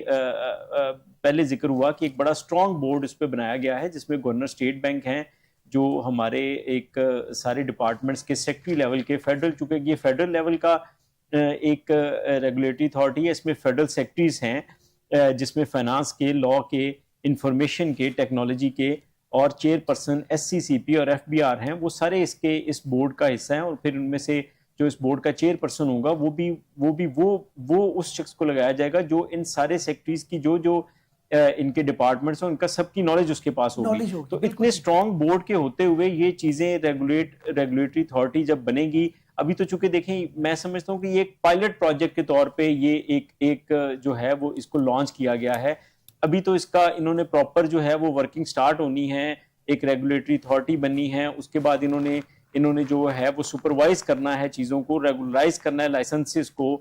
پہلے ذکر ہوا کہ ایک بڑا اسٹرانگ بورڈ اس پہ بنایا گیا ہے، جس میں گورنر اسٹیٹ بینک ہیں، جو ہمارے ایک سارے ڈپارٹمنٹس کے سیکٹری لیول کے، فیڈرل، چونکہ یہ فیڈرل لیول کا ایک ریگولیٹری اتھارٹی ہے، اس میں فیڈرل سیکٹریز ہیں، جس میں فائنانس کے، لا کے، انفارمیشن کے، ٹیکنالوجی کے، اور چیئر پرسن ایس سی سی پی اور ایف بی آر ہیں، وہ سارے اس بورڈ کا حصہ ہیں، اور پھر ان میں سے جو اس بورڈ کا چیئر پرسن ہوگا وہ اس شخص کو لگایا جائے گا جو ان سارے سیکٹریز کی جو ان کے ڈپارٹمنٹس ہیں ان کا سب کی نالج اس کے پاس ہوگی۔ تو اتنے اسٹرانگ بورڈ کے ہوتے ہوئے یہ چیزیں ریگولیٹری اتھارٹی جب بنے گی، ابھی تو چونکہ دیکھیں میں سمجھتا ہوں کہ یہ ایک پائلٹ پروجیکٹ کے طور پہ یہ ایک جو ہے وہ اس کو لانچ کیا گیا ہے، ابھی تو اس کا انہوں نے پراپر جو ہے وہ ورکنگ سٹارٹ ہونی ہے، ایک ریگولیٹری اتھارٹی بننی ہے، اس کے بعد انہوں نے جو ہے وہ سپروائز کرنا ہے چیزوں کو، ریگولرائز کرنا ہے لائسنسز کو،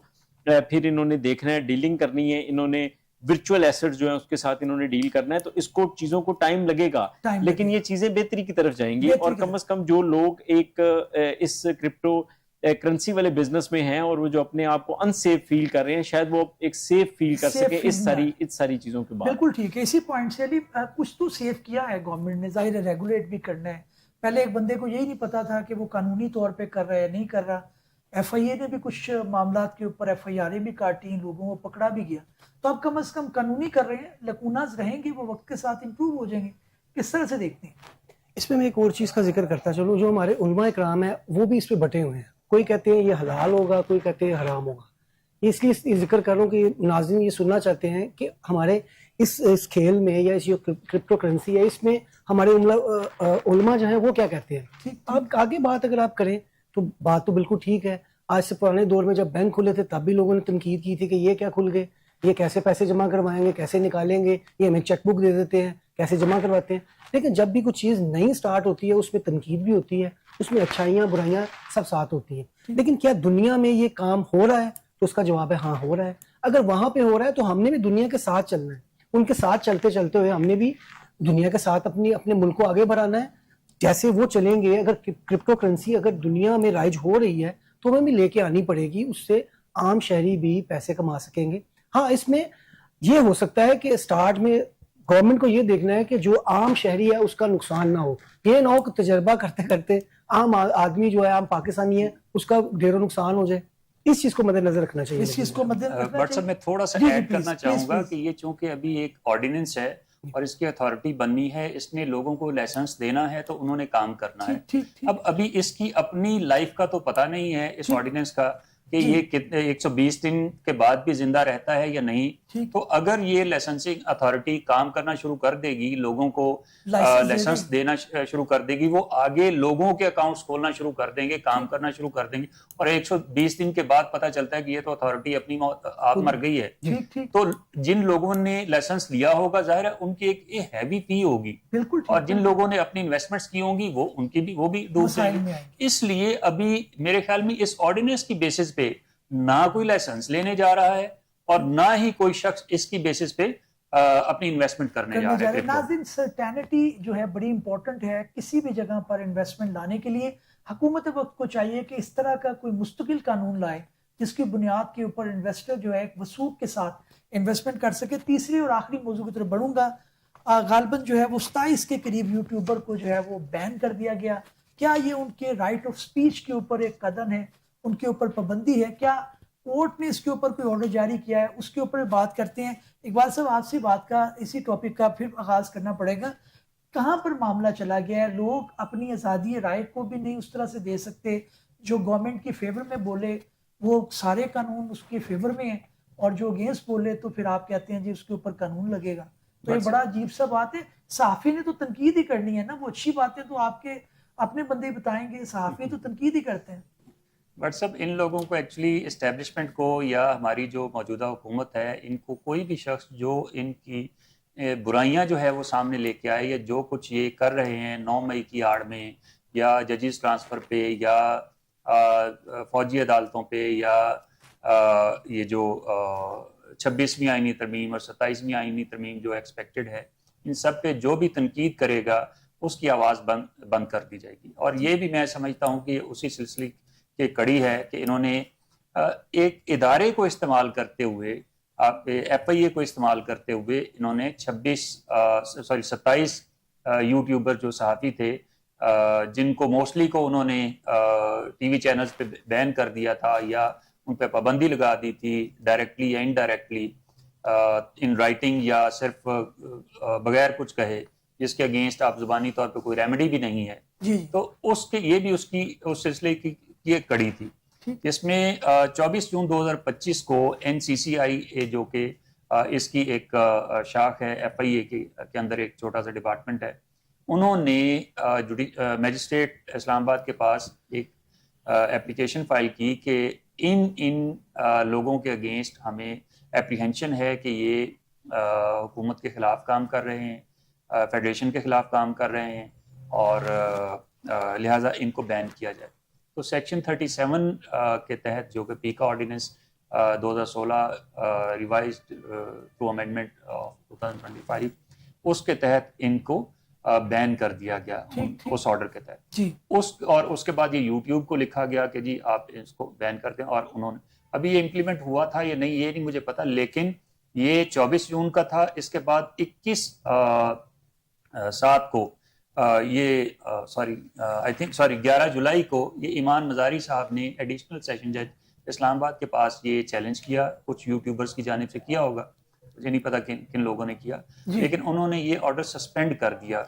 پھر انہوں نے دیکھنا ہے، ڈیلنگ کرنی ہے، انہوں نے ورچوئل ایسٹ جو ہیں اس کے ساتھ انہوں نے ڈیل کرنا ہے، تو اس کو چیزوں کو ٹائم لگے گا، لیکن یہ چیزیں بہتری کی طرف جائیں گی، اور کم از کم جو لوگ ایک اس کرپٹو کرنسی والے بزنس میں ہیں اور وہ جو اپنے آپ کو ان سیف فیل کر رہے ہیں، شاید وہ ایک سیف فیل کر سکے اس ساری چیزوں کے بعد۔ بالکل ٹھیک ہے، اسی پوائنٹ سے علی کچھ تو سیف کیا ہے گورنمنٹ نے، ظاہر ہے ریگولیٹ بھی کرنا ہے، پہلے ایک بندے کو یہی نہیں پتا تھا کہ وہ قانونی طور پہ کر رہا ہے نہیں کر رہا، ایف آئی اے نے بھی کچھ معاملات کے اوپر ایف آئی آریں بھی کاٹی، لوگوں کو پکڑا بھی گیا، تو اب کم از کم قانونی کر رہے ہیں، لکوناز رہیں گے، وہ وقت کے ساتھ امپروو ہو جائیں گے، کس طرح سے دیکھتے ہیں؟ اس میں ایک اور چیز کا ذکر کرتا چلوں, جو ہمارے علماء کرام ہیں وہ بھی اس پہ بٹے ہوئے ہیں. کوئی کہتے ہیں یہ حلال ہوگا, کوئی کہتے ہیں حرام ہوگا. یہ اس لیے ذکر کر رہا ہوں کہ ناظرین یہ سننا چاہتے ہیں کہ ہمارے اس کھیل میں یا اس جو کرپٹو کرنسی ہے اس میں ہمارے علماء جو ہیں وہ کیا کہتے ہیں. آپ آگے بات اگر آپ کریں تو بات تو بالکل ٹھیک ہے. آج سے پرانے دور میں جب بینک کھلے تھے تب بھی لوگوں نے تنقید کی تھی کہ یہ کیا کھل گئے, یہ کیسے پیسے جمع کروائیں گے, کیسے نکالیں گے, یہ ہمیں چیک بک دے دیتے ہیں, کیسے جمع کرواتے ہیں. لیکن جب بھی کوئی چیز نئی سٹارٹ ہوتی ہے اس میں تنقید بھی ہوتی ہے, اس میں اچھائیاں برائیاں سب ساتھ ہوتی ہیں. لیکن کیا دنیا میں یہ کام ہو رہا ہے؟ تو اس کا جواب ہے ہاں ہو رہا ہے. اگر وہاں پہ ہو رہا ہے تو ہم نے بھی دنیا کے ساتھ چلنا ہے. ان کے ساتھ چلتے چلتے ہوئے ہم نے بھی دنیا کے ساتھ اپنے ملک کو آگے بڑھانا ہے. جیسے وہ چلیں گے, اگر کرپٹو کرنسی اگر دنیا میں رائج ہو رہی ہے تو ہمیں بھی لے کے آنی پڑے گی. اس سے عام شہری بھی پیسے کما سکیں گے. ہاں اس میں یہ ہو سکتا ہے کہ سٹارٹ میں گورنمنٹ کو یہ دیکھنا ہے کہ جو عام شہری ہے اس کا نقصان نہ ہو. یہ نہ ہو کہ تجربہ کرتے کرتے عام آدمی جو ہے, عام پاکستانی ہے, اس کا ڈھیر و نقصان ہو جائے. اس چیز کو مد نظر رکھنا چاہیے. اس چیز کو مد نظر رکھنا بٹ سر میں تھوڑا سا ایڈ کرنا چاہوں گا کہ یہ چونکہ ابھی ایک آرڈیننس ہے اور اس کی اتھارٹی بننی ہے, اس نے لوگوں کو لائسنس دینا ہے تو انہوں نے کام کرنا ہے. اب ابھی اس کی اپنی لائف کا تو پتہ نہیں ہے اس آرڈیننس کا کہ یہ کتنے 120 دن کے بعد بھی زندہ رہتا ہے یا نہیں. تو اگر یہ لائسنسنگ اتھارٹی کام کرنا شروع کر دے گی, لوگوں کو لائسنس دینا شروع کر دے گی, وہ آگے لوگوں کے اکاؤنٹس کھولنا شروع کر دیں گے, کام کرنا شروع کر دیں گے. اور 120 دن کے بعد پتہ چلتا ہے کہ یہ تو اتھارٹی اپنی آپ مر گئی ہے. تو جن لوگوں نے لائسنس لیا ہوگا ظاہر ہے ان کی ایک ہیوی فی ہوگی, اور جن لوگوں نے اپنی انویسٹمنٹس کی ہوں گی وہ ان کی بھی وہ بھی ڈوب جائیں گی. اس لیے ابھی میرے خیال میں اس آرڈیننس کی بیسس پہ نہ کوئی لائسنس لینے جا رہا ہے اور نہ ہی کوئی شخص اس کی بیسس پہ اپنی انویسٹمنٹ کرنے جا رہا ہے. ناظرین سرٹینٹی جو ہے بڑی امپورٹنٹ ہے. کسی بھی جگہ پر انویسٹمنٹ لانے کے لیے حکومت وقت کو چاہیے کہ اس طرح کا کوئی مستقل قانون لائے جس کی بنیاد کے اوپر انویسٹر جو ہے ایک وثوق کے ساتھ انویسٹمنٹ کر سکے. تیسری اور آخری موضوع کی طرف بڑھوں گا. غالباً جو ہے وہ 27 کے قریب یوٹیوبر کو جو ہے وہ بین کر دیا گیا. کیا یہ ان کے رائٹ آف سپیچ کے اوپر ایک قدم ہے, ان کے اوپر پابندی ہے؟ کیا کورٹ نے اس کے اوپر کوئی آرڈر جاری کیا ہے؟ اس کے اوپر بات کرتے ہیں. اقبال صاحب آپ سے بات کا اسی ٹاپک کا پھر آغاز کرنا پڑے گا. کہاں پر معاملہ چلا گیا ہے؟ لوگ اپنی آزادی رائے کو بھی نہیں اس طرح سے دے سکتے. جو گورنمنٹ کے فیور میں بولے وہ سارے قانون اس کے فیور میں ہیں, اور جو اگینسٹ بولے تو پھر آپ کہتے ہیں جی اس کے اوپر قانون لگے گا. تو یہ بڑا عجیب سا بات ہے. صحافی نے تو تنقید ہی کرنی ہے نا, وہ اچھی باتیں تو آپ کے اپنے بندے بتائیں گے, صحافی تو تنقید ہی کرتے ہیں. بٹ سب ان لوگوں کو ایکچولی اسٹیبلشمنٹ کو یا ہماری جو موجودہ حکومت ہے ان کو کوئی بھی شخص جو ان کی برائیاں جو ہے وہ سامنے لے کے آئے, یا جو کچھ یہ کر رہے ہیں 9 مئی کی آڑ میں, یا ججز ٹرانسفر پہ, یا فوجی عدالتوں پہ, یا یہ جو 26ویں آئینی ترمیم اور 27ویں آئینی ترمیم جو ایکسپیکٹڈ ہے, ان سب پہ جو بھی تنقید کرے گا اس کی آواز بند کر دی جائے گی. اور یہ بھی میں سمجھتا ہوں کہ اسی سلسلے کی کڑی ہے کہ انہوں نے ایک ادارے کو استعمال کرتے ہوئے, ایف آئی اے کو استعمال کرتے ہوئے, انہوں نے 27 یوٹیوبر جو صحافی تھے جن کو موسٹلی کو انہوں نے ٹی وی چینلز پہ بین کر دیا تھا یا ان پہ پابندی لگا دی تھی ڈائریکٹلی یا انڈائریکٹلی, ان رائٹنگ یا صرف بغیر کچھ کہے, جس کے اگینسٹ آپ زبانی طور پہ کوئی ریمیڈی بھی نہیں ہے. تو اس کے یہ بھی اس سلسلے کی ایک کڑی تھی, جس میں 24 جون 2025 کو NCCI جو کہ اس کی ایک شاخ ہے ایف آئی اے کے اندر ایک چھوٹا سا ڈپارٹمنٹ ہے, انہوں نے میجسٹریٹ اسلام آباد کے پاس ایک اپلیکیشن فائل کی کہ ان لوگوں کے اگینسٹ ہمیں اپریہنشن ہے کہ یہ حکومت کے خلاف کام کر رہے ہیں, فیڈریشن کے خلاف کام کر رہے ہیں, اور لہٰذا ان کو بین کیا جائے. تو سیکشن 37 کے تحت جو کہ PECA ordinance 2016 revised to amendment of 2025, اس کے تحت ان کو بین کر دیا گیا اس آرڈر کے تحت. اور اس کے بعد یہ یوٹیوب کو لکھا گیا کہ جی آپ اس کو بین کر دیں, اور انہوں نے ابھی یہ امپلیمنٹ ہوا تھا یا نہیں یہ نہیں مجھے پتا, لیکن یہ 24 جون کا تھا. اس کے بعد 21/7 کو یہ 11 جولائی کو یہ ایمان مزاری صاحب نے ایڈیشنل سیشن جج اسلام آباد کے پاس یہ چیلنج کیا, کچھ یوٹیوبرز کی جانب سے کیا ہوگا, مجھے نہیں پتا کن لوگوں نے کیا, لیکن انہوں نے یہ آرڈر سسپینڈ کر دیا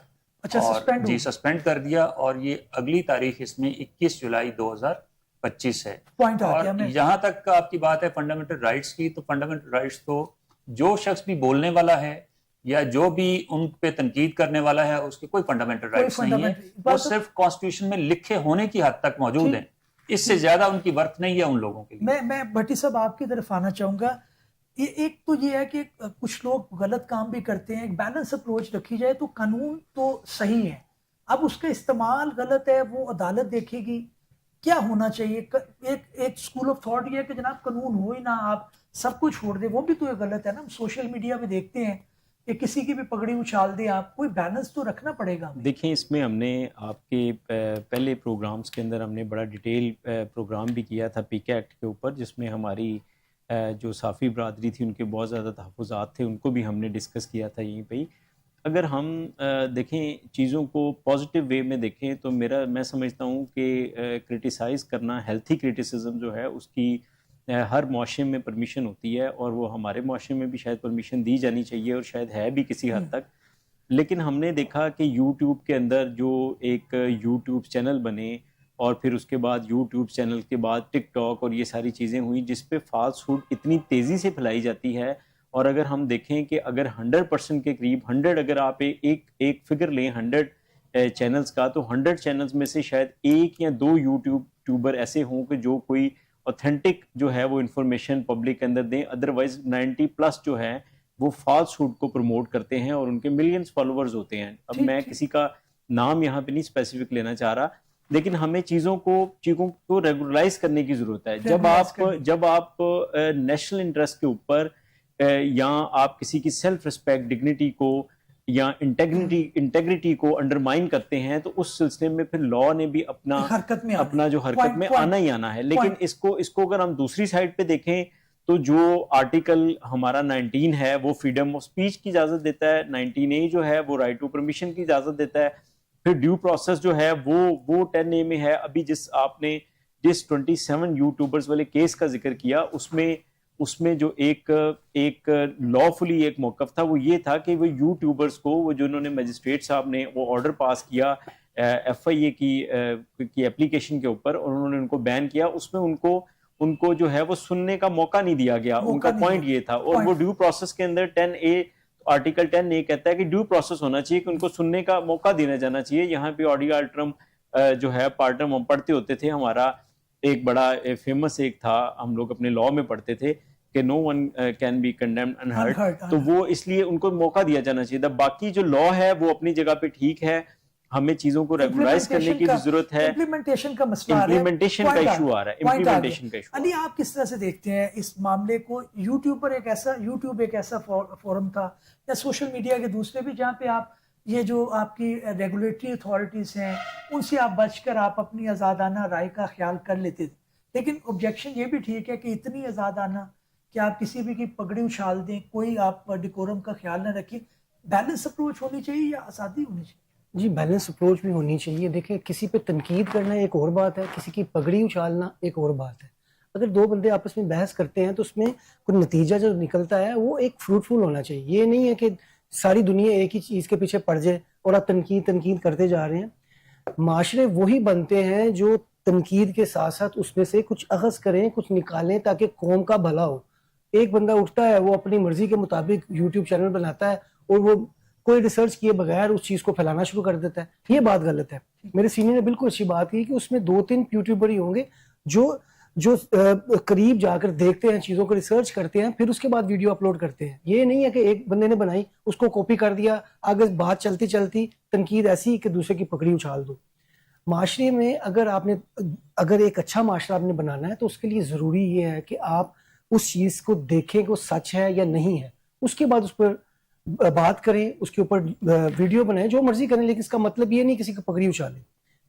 اچھا اور سسپینڈ جی سسپینڈ کر دیا, اور یہ اگلی تاریخ اس میں 21 جولائی 2025 ہے. پوائنٹ آ اور گیا. میں یہاں تک آپ کی بات ہے فنڈامنٹل رائٹس کی, تو فنڈامنٹل رائٹس تو جو شخص بھی بولنے والا ہے یا جو بھی ان پہ تنقید کرنے والا ہے اس کے کوئی فنڈامنٹل رائٹس نہیں ہے, وہ صرف کانسٹیٹیوشن میں لکھے ہونے کی حد تک موجود ہیں, اس سے زیادہ ان کی ورتھ نہیں ہے ان لوگوں کے لیے. میں بھٹی صاحب آپ کی طرف آنا چاہوں گا. ایک تو یہ ہے کہ کچھ لوگ غلط کام بھی کرتے ہیں, ایک بیلنس اپروچ رکھی جائے تو قانون تو صحیح ہے, اب اس کا استعمال غلط ہے وہ عدالت دیکھے گی. کیا ہونا چاہیے؟ ایک اسکول آف تھاٹ یہ ہے کہ جناب قانون ہو ہی نہ, آپ سب کچھ چھوڑ دیں, وہ بھی تو غلط ہے نا. ہم سوشل میڈیا پہ دیکھتے ہیں کہ کسی کی بھی پگڑی اچھال دیں, آپ کوئی بیلنس تو رکھنا پڑے گا. دیکھیں اس میں ہم نے آپ کے پہلے پروگرامز کے اندر ہم نے بڑا ڈیٹیل پروگرام بھی کیا تھا پیک ایکٹ کے اوپر, جس میں ہماری جو صحافی برادری تھی ان کے بہت زیادہ تحفظات تھے, ان کو بھی ہم نے ڈسکس کیا تھا یہیں پہ ہی. اگر ہم دیکھیں چیزوں کو پازیٹیو وے میں دیکھیں تو میں سمجھتا ہوں کہ کرٹیسائز کرنا, ہیلتھی کرٹیسزم جو ہے اس کی ہر معاشرے میں پرمیشن ہوتی ہے, اور وہ ہمارے معاشرے میں بھی شاید پرمیشن دی جانی چاہیے, اور شاید ہے بھی کسی حد تک. لیکن ہم نے دیکھا کہ یوٹیوب کے اندر جو ایک یوٹیوب چینل بنے, اور پھر اس کے بعد یوٹیوب چینل کے بعد ٹک ٹاک اور یہ ساری چیزیں ہوئیں, جس پہ فالس ہوڈ اتنی تیزی سے پھیلائی جاتی ہے. اور اگر ہم دیکھیں کہ اگر 100% کے قریب 100 اگر آپ ایک فگر لیں 100 چینلز کا, تو 100 چینلز میں سے شاید 1 یا 2 یوٹیوبر ایسے ہوں کہ جو کوئی اوتھینٹک جو ہے وہ انفارمیشن پبلک کے اندر دیں. ادروائز 90+ جو ہے وہ فالس ہوڈ کو پروموٹ کرتے ہیں, اور ان کے ملینز فالوورز ہوتے ہیں. اب میں کسی کا نام یہاں پہ نہیں اسپیسیفک لینا چاہ رہا, لیکن ہمیں چیزوں کو ریگولرائز کرنے کی ضرورت ہے. جب آپ نیشنل انٹرسٹ کے اوپر یا آپ کسی کی سیلف رسپیکٹ, ڈگنیٹی کو یا انٹیگریٹی کو انڈرمائن کرتے ہیں, تو اس سلسلے میں پھر لاء نے بھی اپنا حرکت میں آنا ہی آنا ہے. لیکن اس کو اگر ہم دوسری سائڈ پہ دیکھیں تو جو آرٹیکل ہمارا 19 ہے وہ فریڈم آف سپیچ کی اجازت دیتا ہے, 19A جو ہے وہ رائٹ ٹو پرمیشن کی اجازت دیتا ہے, پھر ڈیو پروسیس جو ہے وہ 10A میں ہے. ابھی آپ نے جس 27 یوٹیوبرز والے کیس کا ذکر کیا, اس میں جو ایک لافلی ایک موقف تھا وہ یہ تھا کہ وہ یوٹیوبرز کو, وہ جو انہوں نے مجسٹریٹ صاحب نے وہ آرڈر پاس کیا FIA کی اپلیکیشن کے اوپر, اور انہوں نے ان کو بین کیا, اس میں ان کو جو ہے وہ سننے کا موقع نہیں دیا گیا. ان کا پوائنٹ یہ تھا, اور وہ ڈیو پروسیس کے اندر 10A آرٹیکل 10A کہتا ہے کہ ڈیو پروسیس ہونا چاہیے, کہ ان کو سننے کا موقع دینا جانا چاہیے. یہاں پہ آڈی آلٹرم جو ہے پارٹرم ہم پڑھتے ہوتے تھے, ہمارا ایک بڑا فیمس ایک تھا, ہم لوگ اپنے لاء میں پڑھتے تھے کہ no one can be condemned unheard, تو وہ اس لیے ان کو موقع دیا جانا چاہیے تھا. باقی جو لاء ہے وہ اپنی جگہ پہ ٹھیک ہے, ہمیں چیزوں کو ریگولرائز کرنے کی ضرورت ہے. امپلیمنٹیشن کا مسئلہ امپلیمنٹیشن کا ایشو آ رہا ہے, امپلیمنٹیشن کا ایشو. علی آپ کس طرح سے دیکھتے ہیں اس معاملے کو؟ یوٹیوب ایک ایسا فورم تھا, یا سوشل میڈیا کے دوسرے بھی, جہاں پہ آپ یہ جو آپ کی ریگولیٹری اتھارٹیز ہیں ان سے آپ بچ کر آپ اپنی آزادانہ رائے کا خیال کر لیتے تھے. لیکن آبجیکشن یہ بھی ٹھیک ہے کہ اتنی آزادانہ کہ آپ کسی بھی کی پگڑی اچھال دیں, کوئی آپ ڈیکورم کا خیال نہ رکھیں. بیلنس اپروچ ہونی چاہیے یا آزادی ہونی چاہیے؟ جی بیلنس اپروچ بھی ہونی چاہیے. دیکھیں کسی پہ تنقید کرنا ایک اور بات ہے, کسی کی پگڑی اچھالنا ایک اور بات ہے. اگر دو بندے آپس میں بحث کرتے ہیں تو اس میں کوئی نتیجہ جو نکلتا ہے وہ ایک فروٹفل ہونا چاہیے. یہ نہیں ہے کہ ساری دنیا ایک ہی چیز کے پیچھے پڑ جائے اور آپ تنقید کرتے جا رہے ہیں. معاشرے وہی بنتے ہیں جو تنقید کے ساتھ ساتھ اس میں سے کچھ اخذ کریں, کچھ نکالیں, تاکہ قوم کا بھلا ہو. ایک بندہ اٹھتا ہے, وہ اپنی مرضی کے مطابق یوٹیوب چینل بناتا ہے اور وہ کوئی ریسرچ کیے بغیر اس چیز کو پھیلانا شروع کر دیتا ہے. یہ بات غلط ہے. میرے سینئر نے بالکل اچھی بات کی کہ اس میں 2-3 یوٹیوبر ہی ہوں گے جو قریب جا کر دیکھتے ہیں, چیزوں کو ریسرچ کرتے ہیں, پھر اس کے بعد ویڈیو اپلوڈ کرتے ہیں. یہ نہیں ہے کہ ایک بندے نے بنائی اس کو کاپی کر دیا, آگے بات چلتی تنقید ایسی کہ دوسرے کی پکڑی اچھال دو. معاشرے میں اگر ایک اچھا معاشرہ آپ نے بنانا ہے تو اس کے لیے ضروری یہ ہے کہ آپ اس چیز کو دیکھیں کہ وہ سچ ہے یا نہیں ہے, اس کے بعد اس پر بات کریں, اس کے اوپر ویڈیو بنائیں, جو مرضی کریں, لیکن اس کا مطلب یہ نہیں کسی کو پگڑی اچھالیں.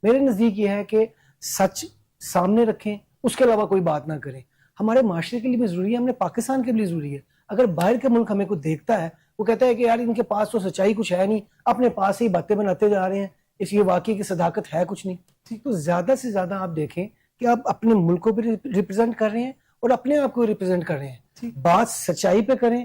میرے نزدیک یہ ہے کہ سچ سامنے رکھیں, اس کے علاوہ کوئی بات نہ کریں. ہمارے معاشرے کے لیے بھی ضروری ہے, ہم نے پاکستان کے لیے ضروری ہے. اگر باہر کے ملک ہمیں کو دیکھتا ہے, وہ کہتا ہے کہ یار ان کے پاس تو سچائی کچھ ہے نہیں, اپنے پاس ہی باتیں بناتے جا رہے ہیں, اس یہ واقعی کی صداقت ہے کچھ نہیں. تو زیادہ سے زیادہ آپ دیکھیں کہ آپ اپنے ملک کو بھی ریپرزینٹ کر رہے ہیں اور اپنے آپ کو ریپرزینٹ کر رہے ہیں. بات سچائی پہ کریں,